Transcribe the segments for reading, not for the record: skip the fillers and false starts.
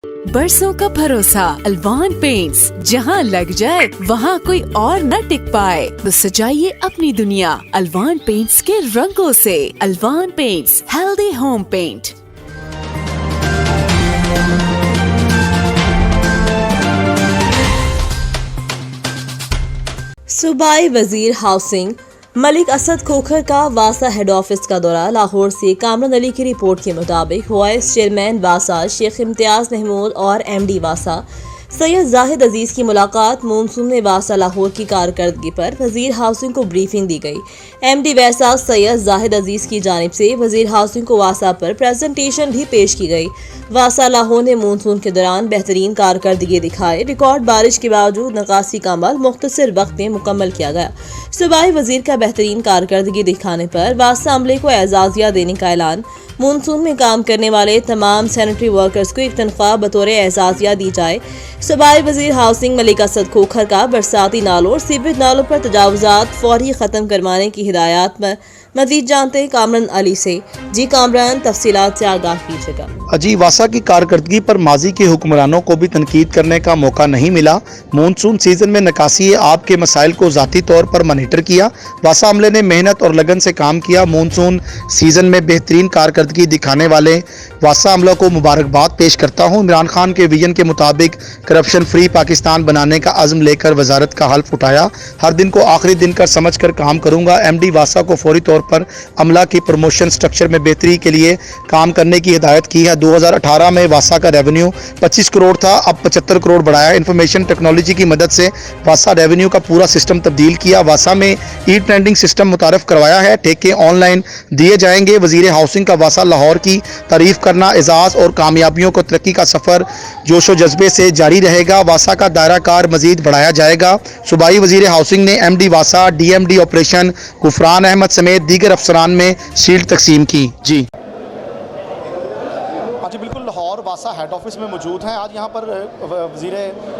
बरसों का भरोसा अल्वान पेंट्स, जहां लग जाए वहां कोई और न टिक पाए। तो सजाइए अपनी दुनिया अल्वान पेंट्स के रंगों से। अल्वान पेंट्स, हेल्दी होम पेंट। सूबाई वजीर हाउसिंग मलिक असद खोखर का वासा हेड ऑफिस का दौरा। लाहौर से कामरान अली की रिपोर्ट के मुताबिक वाइस चेयरमैन वासा शेख इम्तियाज महमूद और MD वासा सैयद जाहिद अजीज की मुलाकात। मानसून में वासा लाहौर की कारकर्दगी पर वजीर हाउसिंग को ब्रीफिंग दी गई। MD वासा सैयद जाहिद अजीज की जानिब से वजीर हाउसिंग को वासा पर प्रेजेंटेशन भी पेश की गई। वासा लाहौर ने मानसून के दौरान बेहतरीन कारकर्दगी दिखाई। रिकॉर्ड बारिश के बावजूद नकासी का अमल मुख्तसर वक्त में मुकम्मल किया गया। सूबाई वजीर का बेहतरीन कारकर्दगी दिखाने पर वासा अमले को एजाजिया देने का ऐलान। मानसून में काम करने वाले तमाम सैनिटरी वर्कर्स को एक तनख्वाह बतौर एजाजिया दी जाए। सूबाई वजीर हाउसिंग मलिक असद खोखर का बरसाती नालों और सीवेज नालों पर तजावुजात फौरी ख़त्म करवाने की हिदायत में मजीद जानते हैं कामरान अली से। जी कामरान, तफसीलात से आगाह कीजिएगा। अजी, वासा की कारकर्दगी पर माजी के हुक्मरानों को भी तनकीद करने का मौका नहीं मिला। मानसून सीजन में नकासी आपके मसाइल को ज़ाती तौर पर मॉनिटर किया। वासा अमले ने मेहनत और लगन से काम किया। मानसून सीजन में बेहतरीन कारकर्दगी दिखाने वाले वासा अमला को मुबारकबाद पेश करता हूँ। इमरान खान के विजन के मुताबिक करप्शन फ्री पाकिस्तान बनाने का अज़्म लेकर वजारत का हल्फ उठाया। हर दिन को आखिरी दिन कर समझ कर काम करूँगा। MD वासा को फौरी तौर पर अमला की प्रमोशन स्ट्रक्चर में बेहतरी के लिए काम करने की हिदायत की है। 2018 में वासा का रेवेन्यू 25 करोड़ था, अब 75 करोड़ बढ़ाया। इंफॉर्मेशन टेक्नोलॉजी की मदद से वासा रेवेन्यू का पूरा सिस्टम तब्दील किया। वासा में ई-ट्रेंडिंग सिस्टम मुतारफ करवाया है। ठेके ऑनलाइन दिए जाएंगे। वजीर हाउसिंग का वासा लाहौर की तारीफ करना, एजाज और कामयाबियों को तरक्की का सफ़र जोशो जज्बे से जारी रहेगा। वासा का दायरा कार मजीद बढ़ाया जाएगा। सूबाई वजीर हाउसिंग ने MD वासा, DMD ऑपरेशन गुफरान अहमद समेत दीगर अफसरान में शील्ड तकसीम की। जी बिल्कुल, लाहौर वासा हेड ऑफिस में मौजूद हैं। आज यहाँ पर वज़ीर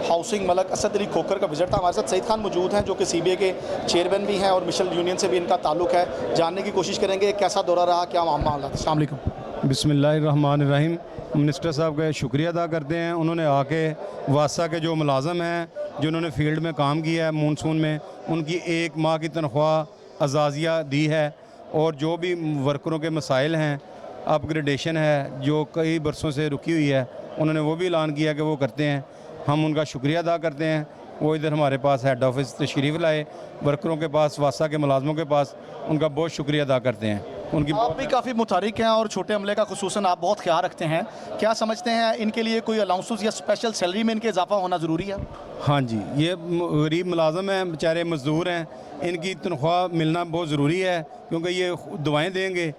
हाउसिंग मलिक असद अली खोखर का विजिट था। हमारे साथ सईद खान मौजूद हैं जो कि CBA के चेयरमैन भी हैं और मिशल यूनियन से भी इनका ताल्लुक़ है। जानने की कोशिश करेंगे कैसा दौरा रहा, क्या मामला। अस्सलाम वालेकुम। बिस्मिल्लाहिर्रहमानिर्रहीम। मिनिस्टर साहब का शुक्रिया अदा करते हैं। उन्होंने आके वासा के जो मुलाजम हैं जिन्होंने फील्ड में काम किया है मानसून में, उनकी 1 माह की तनख्वाह अजाजिया दी है और जो भी वर्करों के मसाइल हैं, अपग्रेडेशन है जो कई बरसों से रुकी हुई है, उन्होंने वो भी ऐलान किया कि वो करते हैं। हम उनका शुक्रिया अदा करते हैं। वो इधर हमारे पास हेड ऑफिस तशरीफ़ लाए, वर्करों के पास, वासा के मुलाजमों के पास, उनका बहुत शुक्रिया अदा करते हैं। उनकी आप भी काफ़ी मुतारिक हैं और छोटे अमले का खुसूसन आप बहुत ख्याल रखते हैं। क्या समझते हैं इनके लिए कोई अलाउंसेस या स्पेशल सैलरी में इनके इजाफा होना ज़रूरी है? हाँ जी, ये गरीब मुलाजम हैं, बेचारे मज़दूर हैं, इनकी तनख्वाह मिलना बहुत ज़रूरी है क्योंकि ये दुआएँ देंगे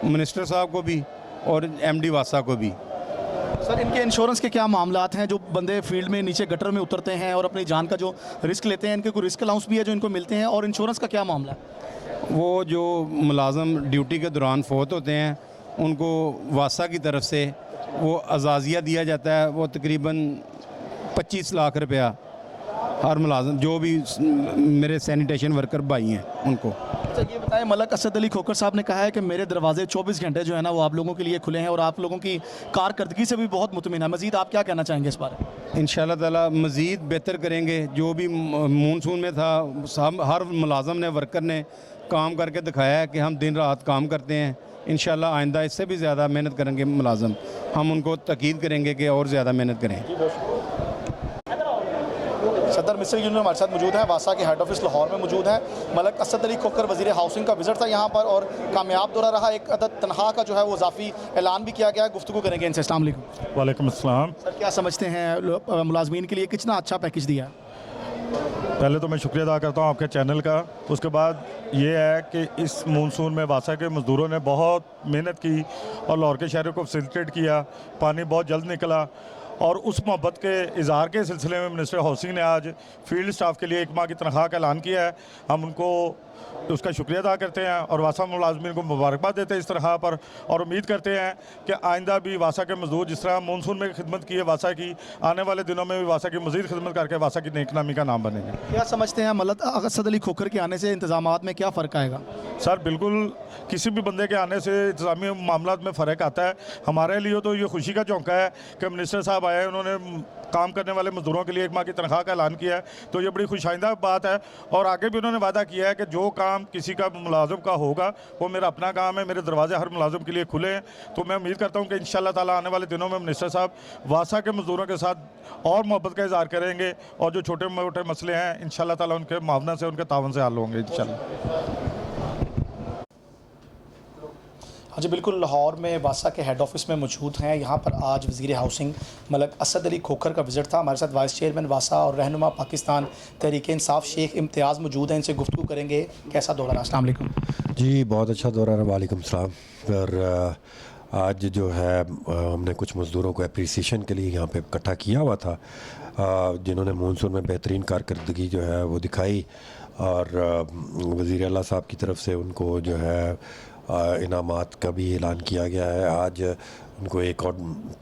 मिनिस्टर साहब को भी और MD वासा को भी। सर, इनके इंश्योरेंस के क्या मामलात हैं? जो बंदे फील्ड में नीचे गटर में उतरते हैं और अपनी जान का जो रिस्क लेते हैं, इनके कोई रिस्क अलाउंस भी है जो इनको मिलते हैं, और इंश्योरेंस का क्या मामला है? वो जो मुलाजम ड्यूटी के दौरान फ़ौत होते हैं उनको वासा की तरफ से वो अजाजिया दिया जाता है। वो तकरीबन 25 लाख रुपया हर मुलाजम, जो भी मेरे सैनिटेशन वर्कर भाई हैं उनको। अच्छा, ये बताएं, मलिक असद अली खोखर साहब ने कहा है कि मेरे दरवाजे 24 घंटे जो है ना वो आप लोगों के लिए खुले हैं और आप लोगों की कारकर्दगी से भी बहुत मुतमिन है। मज़ीद आप क्या कहना चाहेंगे इस बारे में? इंशाल्लाह ताला मज़ीद बेहतर करेंगे। जो भी मानसून में था, हर मुलाजम ने, वर्कर ने काम करके दिखाया है कि हम दिन रात काम करते हैं। इंशाल्लाह आइंदा इससे भी ज़्यादा मेहनत करेंगे मुलाजम। हम उनको ताकीद करेंगे कि और ज़्यादा मेहनत करें। सदर मिस्र यूनियन हमारे साथ मौजूद है, वासा के हेड ऑफिस लाहौर में मौजूद है। मलिक असद अली खोखर वज़ीर हाउसिंग का विजिट था यहाँ पर और कामयाब दौरा रहा। एक अदद तनख्वाह का जो है वो इजाफी ऐलान भी किया गया है। गुफ्तगू करेंगे इनसे। अस्सलाम वालेकुम। वालेकुम अस्सलाम। सर, क्या समझते हैं मुलाजमीन के लिए कितना अच्छा पैकेज दिया? पहले तो मैं शुक्रिया अदा करता हूँ आपके चैनल का। उसके बाद ये है कि इस मानसून में वासा के मज़दूरों ने बहुत मेहनत की और लाहौर के शहरों को फैसिलिटेट किया। पानी बहुत जल्द निकला और उस मोहब्बत के इज़हार के सिलसिले में मिनिस्टर हाउसिंग ने आज फील्ड स्टाफ के लिए 1 माह की तनख्वाह का ऐलान किया है। हम उनको उसका शुक्रिया अदा करते हैं और वासा मुलाजमीन को मुबारकबाद देते हैं इस तरह पर, और उम्मीद करते हैं कि आइंदा भी वासा के मजदूर जिस तरह मानसून में खिदमत की है वासा की, आने वाले दिनों में भी वासा की मज़ीद खिदमत करके वासा की नेक नामी का नाम बनेंगे। क्या समझते हैं मलिक असद अली खोखर के आने से इंतजामात में क्या फ़र्क आएगा? सर, बिल्कुल किसी भी बंदे के आने से इंतजामी मामला में फ़र्क आता है। हमारे लिए तो ये खुशी का चौंका है कि मिनिस्टर साहब आया है, उन्होंने काम करने वाले मज़दूरों के लिए 1 माह की तनख्वाह का ऐलान किया है, तो ये बड़ी खुशाइंदा बात है। और आगे भी उन्होंने वादा किया है कि जो काम किसी का मुलाजिम का होगा वो मेरा अपना काम है, मेरे दरवाजे हर मुलाजिम के लिए खुले हैं। तो मैं उम्मीद करता हूँ कि इंशाअल्लाह ताला आने वाले दिनों में मिनिस्टर साहब वासा के मज़दूरों के साथ और मोहब्बत का इज़हार करेंगे और जो छोटे मोटे मसले हैं इंशाअल्लाह ताला उनके मावना से, उनके तावन से हल होंगे इंशाअल्लाह। हाँ जी बिल्कुल, लाहौर में वासा के हेड ऑफिस में मौजूद हैं। यहाँ पर आज वज़ीर हाउसिंग मलिक असद अली खोखर का विज़िट था। हमारे साथ वाइस चेयरमैन वासा और रहनुमा पाकिस्तान तहरीक इंसाफ शेख इम्तियाज़ मौजूद हैं, इनसे गुफ्तगू करेंगे। कैसा दौरा रहा? अस्सलाम वालेकुम जी, बहुत अच्छा दौरा रहा। वालेकुम सलाम। और आज जो है हमने कुछ मज़दूरों को एप्रिसिएशन के लिए यहाँ पे इकट्ठा किया हुआ था, जिन्होंने मानसून में बेहतरीन कारकर्दगी जो है वो दिखाई, और वज़ीर आला साहब की तरफ से उनको जो है इनामात का भी ऐलान किया गया है। आज उनको एक और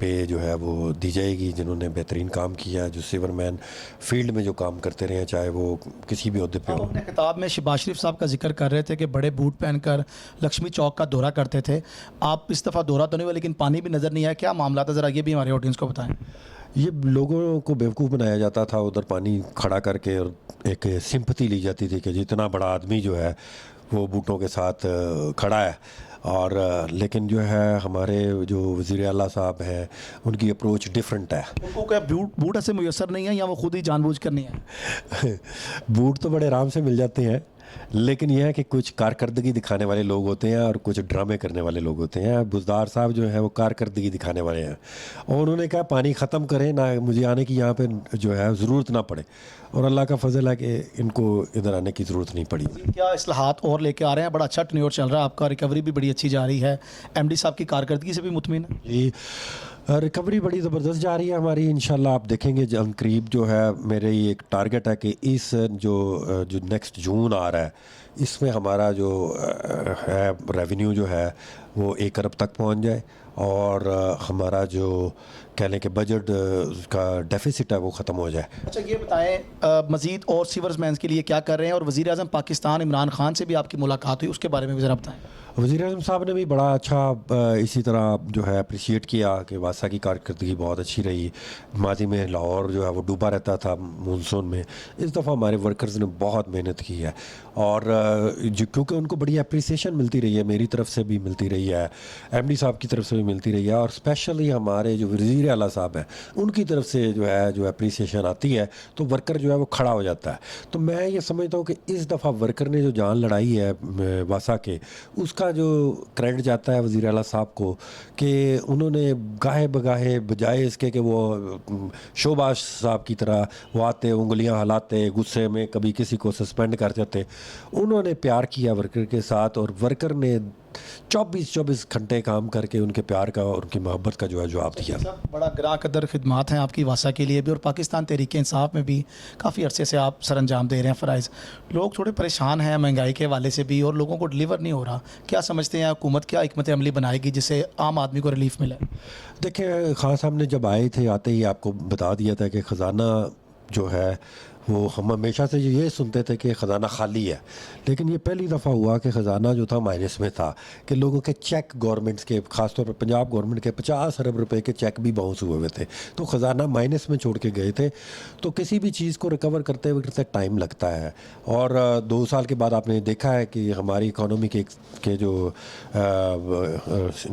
पे जो है वो दी जाएगी जिन्होंने बेहतरीन काम किया है, जो सिवरमैन फील्ड में जो काम करते रहे हैं, चाहे वो किसी भी ओहदे पे हो। अपने खिताब में शहबाज शरीफ साहब का जिक्र कर रहे थे कि बड़े बूट पहनकर लक्ष्मी चौक का दौरा करते थे। आप इस दफ़ा दौरा तो नहीं हुआ, लेकिन पानी भी नज़र नहीं आया। क्या मामला था, ज़रा ये भी हमारे ऑडियंस को बताएं। ये लोगों को बेवकूफ़ बनाया जाता था, उधर पानी खड़ा करके, और एक सिंपथी ली जाती थी कि जितना बड़ा आदमी जो है वो बूटों के साथ खड़ा है। और लेकिन जो है हमारे जो वज़ीर आला साहब हैं उनकी अप्रोच डिफरेंट है। उनको क्या बूट ऐसे मुयसर नहीं है या वो खुद ही जानबूझ कर नहीं है? बूट तो बड़े आराम से मिल जाते हैं, लेकिन यह है कि कुछ कारकर्दगी दिखाने वाले लोग होते हैं और कुछ ड्रामे करने वाले लोग होते हैं। बुज़दार साहब जो है वो कारकर्दगी दिखाने वाले हैं, और उन्होंने कहा पानी ख़त्म करें ना, मुझे आने की यहाँ पे जो है ज़रूरत ना पड़े, और अल्लाह का फजल है कि इनको इधर आने की ज़रूरत नहीं पड़ी। क्या इस्लाहात और लेके आ रहे हैं? बड़ा अच्छा टर्नओवर चल रहा है आपका, रिकवरी भी बड़ी अच्छी जा रही है, MD साहब की कारकर्दगी से भी मुतमिन है? जी, रिकवरी बड़ी ज़बरदस्त जा रही है हमारी। इंशाल्लाह आप देखेंगे जब करीब जो है, मेरे ये एक टारगेट है कि इस जो नेक्स्ट जून आ रहा है, इसमें हमारा जो है रेवेन्यू जो है वो 1 अरब तक पहुंच जाए, और हमारा जो कह लें कि बजट का डेफिसिट है वो ख़त्म हो जाए। अच्छा ये बताएं, मज़ीद और सीवरमैन के लिए क्या कर रहे हैं, और वज़ीर आज़म पाकिस्तान इमरान खान से भी आपकी मुलाकात हुई, उसके बारे में भी ज़रा बताएं। वज़ीर आज़म साहब ने भी बड़ा अच्छा इसी तरह जो है अप्रिशिएट किया कि वासा की कारकर्दगी बहुत अच्छी रही। माजी में लाहौर जो है वो डूबा रहता था मानसून में, इस दफ़ा हमारे वर्कर्स ने बहुत मेहनत की है, और जो क्योंकि उनको बड़ी अप्रिसिएशन मिलती रही है, मेरी तरफ से भी मिलती रही है, MD साहब की तरफ से भी मिलती रही है, और स्पेशली हमारे जो वज़ीर आला साहब हैं उनकी तरफ से जो अप्रिसिएशन आती है तो वर्कर जो है वो खड़ा हो जाता है। तो मैं ये समझता हूँ कि इस दफ़ा वर्कर ने जो जान लड़ाई है वासा के, उसका जो क्रेडिट जाता है वज़ीर आला साहब को, कि उन्होंने गाहे बगाहे बजाय इसके कि वो शहबाज साहब की तरह वो आते उंगलियां हिलाते, गुस्से में कभी किसी को सस्पेंड कर देते, उन्होंने प्यार किया वर्कर के साथ, और वर्कर ने 24 घंटे काम करके उनके प्यार का और उनकी मोहब्बत का जो है जवाब दिया। बड़ा ग्रां कदर खिदमात हैं आपकी वासा के लिए भी, और पाकिस्तान तहरीक इंसाफ में भी काफ़ी अरसे से आप सर अंजाम दे रहे हैं फ़राइज़। लोग थोड़े परेशान हैं महंगाई के हवाले से भी, और लोगों को डिलीवर नहीं हो रहा। क्या समझते हैं हुकूमत क्या हिकमत अमली बनाएगी जिससे आम आदमी को रिलीफ मिले? देखिए, खान साहब ने जब आए थे, आते ही आपको बता दिया था कि ख़जाना जो है वो, हम हमेशा से ये सुनते थे कि ख़जाना खाली है, लेकिन ये पहली दफ़ा हुआ कि ख़जाना जो था माइनस में था, कि लोगों के चेक गवर्नमेंट्स के, ख़ासतौर पर पंजाब गवर्नमेंट के 50 अरब रुपए के चेक भी बाउंस हुए हुए थे, तो ख़जाना माइनस में छोड़ के गए थे। तो किसी भी चीज़ को रिकवर करते वक्त टाइम लगता है, और 2 साल के बाद आपने देखा है कि हमारी इकानमी के जो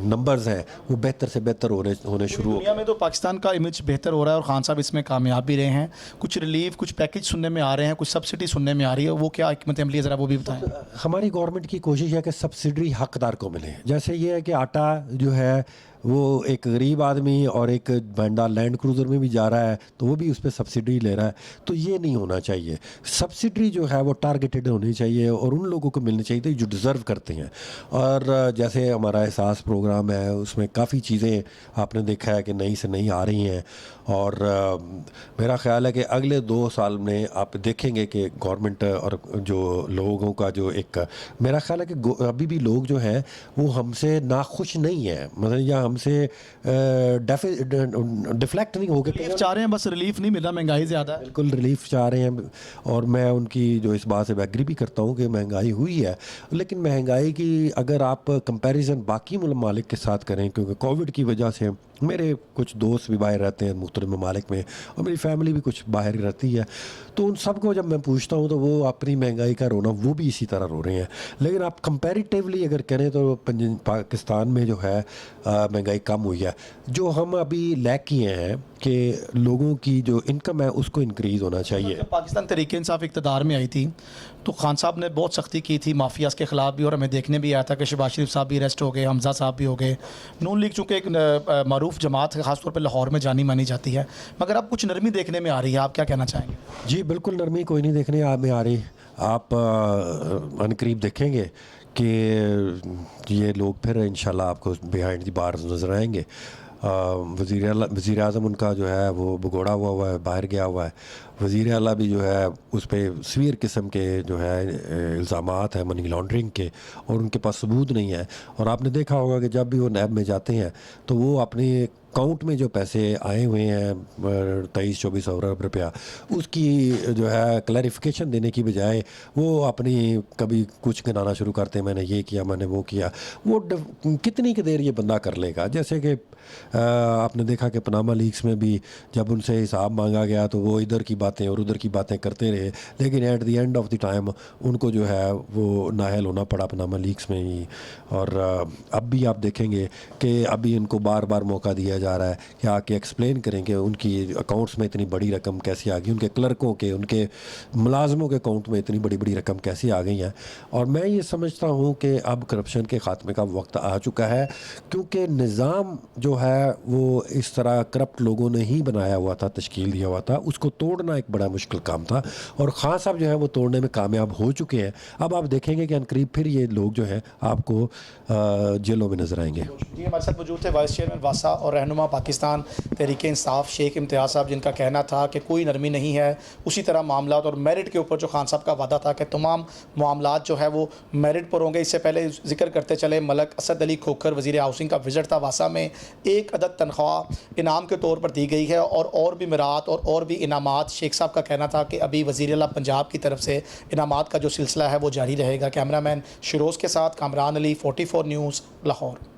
नंबर्स हैं वो बेहतर से बेहतर होने शुरू हो। दुनिया में तो पाकिस्तान का इमेज बेहतर हो रहा है, और खान साहब इसमें कामयाब भी रहे हैं। कुछ रिलीफ, कुछ पैकेज सुनने में आ रहे हैं, कुछ सब्सिडी सुनने में आ रही है, वो क्या हिकमत अमली है, ज़रा वो भी बताएं। हमारी गवर्नमेंट की कोशिश है कि सब्सिडी हकदार को मिले। जैसे ये है कि आटा जो है वो एक गरीब आदमी और एक बंदा लैंड क्रूज़र में भी जा रहा है तो वो भी उस पर सब्सिडी ले रहा है, तो ये नहीं होना चाहिए। सब्सिडी जो है वो टारगेटेड होनी चाहिए और उन लोगों को मिलनी चाहिए जो डिज़र्व करते हैं। और जैसे हमारा एहसास प्रोग्राम है, उसमें काफ़ी चीज़ें आपने देखा है कि नई से नई आ रही हैं, और मेरा ख़्याल है कि अगले 2 साल में आप देखेंगे कि गवर्नमेंट और जो लोगों का जो एक, मेरा ख़्याल है कि अभी भी लोग जो हैं वो हमसे नाखुश नहीं हैं, मतलब या हमसे डिफ्लेक्ट नहीं हो गए। रिलीफ चाह रहे हैं, बस रिलीफ नहीं मिल रहा, महंगाई ज़्यादा है। बिल्कुल रिलीफ चाह रहे हैं, और मैं उनकी जो इस बात से एग्री भी करता हूँ कि महंगाई हुई है, लेकिन महंगाई की अगर आप कंपैरिजन बाकी ममालिक के साथ करें, क्योंकि कोविड की वजह से मेरे कुछ दोस्त भी बाहर रहते हैं मुख्तलिफ ममालिक में, और मेरी फैमिली भी कुछ बाहर रहती है। तो उन सबको जब मैं पूछता हूँ तो वो अपनी महंगाई का रोना वो भी इसी तरह रो रहे हैं। लेकिन आप कंपैरेटिवली अगर करें तो पाकिस्तान में जो है महंगाई कम हुई है। जो हम अभी लैक किए हैं कि लोगों की जो इनकम है उसको इंक्रीज़ होना चाहिए। जब पाकिस्तान तहरीक इंसाफ इक़्तिदार में आई थी तो खान साहब ने बहुत सख्ती की थी माफियाज़ के ख़िलाफ़ भी, और हमें देखने भी आया था कि शहबाज शरीफ साहब भी अरेस्ट हो गए, हमज़ा साहब भी हो गए। नून लीग चूँकि एक मरूफ जमात है, ख़ासतौर पर लाहौर में जानी मानी जाती है, मगर अब कुछ नरमी देखने में आ रही है, आप क्या कहना चाहेंगे? जी बिल्कुल, नरमी कोई नहीं देखने में आ रही। आप अनकरीब देखेंगे कि ये लोग फिर इंशाल्लाह आपको बिहाइंड द बार्स नज़र आएंगे। वज़ीर आज़म उनका जो है वो भगोड़ा हुआ है, बाहर गया हुआ है। वज़ीर आला भी जो है उस पर सवीर किस्म के जो है इल्ज़ामात हैं मनी लॉन्ड्रिंग के, और उनके पास सबूत नहीं है। और आपने देखा होगा कि जब भी वो नैब में जाते हैं तो वो अपने अकाउंट में जो पैसे आए हुए हैं 23-24 अरब रुपया, उसकी जो है क्लैरिफिकेशन देने की बजाय वो अपनी कभी कुछ गिनाना शुरू करते हैं, मैंने ये किया, मैंने वो किया। वो कितनी की देर ये बंदा कर लेगा? जैसे कि आपने देखा कि पनामा लीक्स में भी जब उनसे हिसाब मांगा गया तो वो इधर की बातें और उधर की बातें करते रहे, लेकिन at the end of the time उनको जो है वो नाहल होना पड़ा पनामा लीक्स में ही। और अब भी आप देखेंगे कि अभी इनको बार बार मौका दिया जा रहा है कि आके एक्सप्लेन करें कि उनकी अकाउंट्स में इतनी बड़ी रकम कैसे आ गई, उनके क्लर्कों के, उनके मुलाजमों के अकाउंट में इतनी बड़ी बड़ी रकम कैसे आ गई हैं। और मैं ये समझता हूँ कि अब करप्शन के ख़ात्मे का वक्त आ चुका है, क्योंकि निज़ाम जो है वो इस तरह करप्ट लोगों ने ही बनाया हुआ था, तश्कील दिया हुआ था, उसको तोड़ना एक बड़ा मुश्किल काम था, और खान साहब जो है वो तोड़ने में कामयाब हो चुके हैं। अब आप देखेंगे कि अनकरीब फिर ये लोग जो हैं आपको जेलों में नजर आएंगे। जी, हमारे साथ मौजूद थे वाइस चेयरमैन वासा और रहनुमा पाकिस्तान तहरीक इंसाफ शेख इम्तियाज़ साहब, जिनका कहना था कि कोई नरमी नहीं है। उसी तरह मामला और मेरिट के ऊपर जो खान साहब का वादा था कि तमाम मामला जो है वो मेरिट पर होंगे। इससे पहले जिक्र करते चले मलक असद अली खोखर वज़ीर हाउसिंग का विज़िट था वासा में, 1 अदद तनख्वाह इनाम के तौर पर दी गई है, और भी मिरात और भी इनामात। शेख साहब का कहना था कि अभी वज़ीर आला पंजाब की तरफ से इनामात का जो सिलसिला है वो जारी रहेगा। कैमरामैन शिरोज़ के साथ कामरान अली, 44 न्यूज़, लाहौर।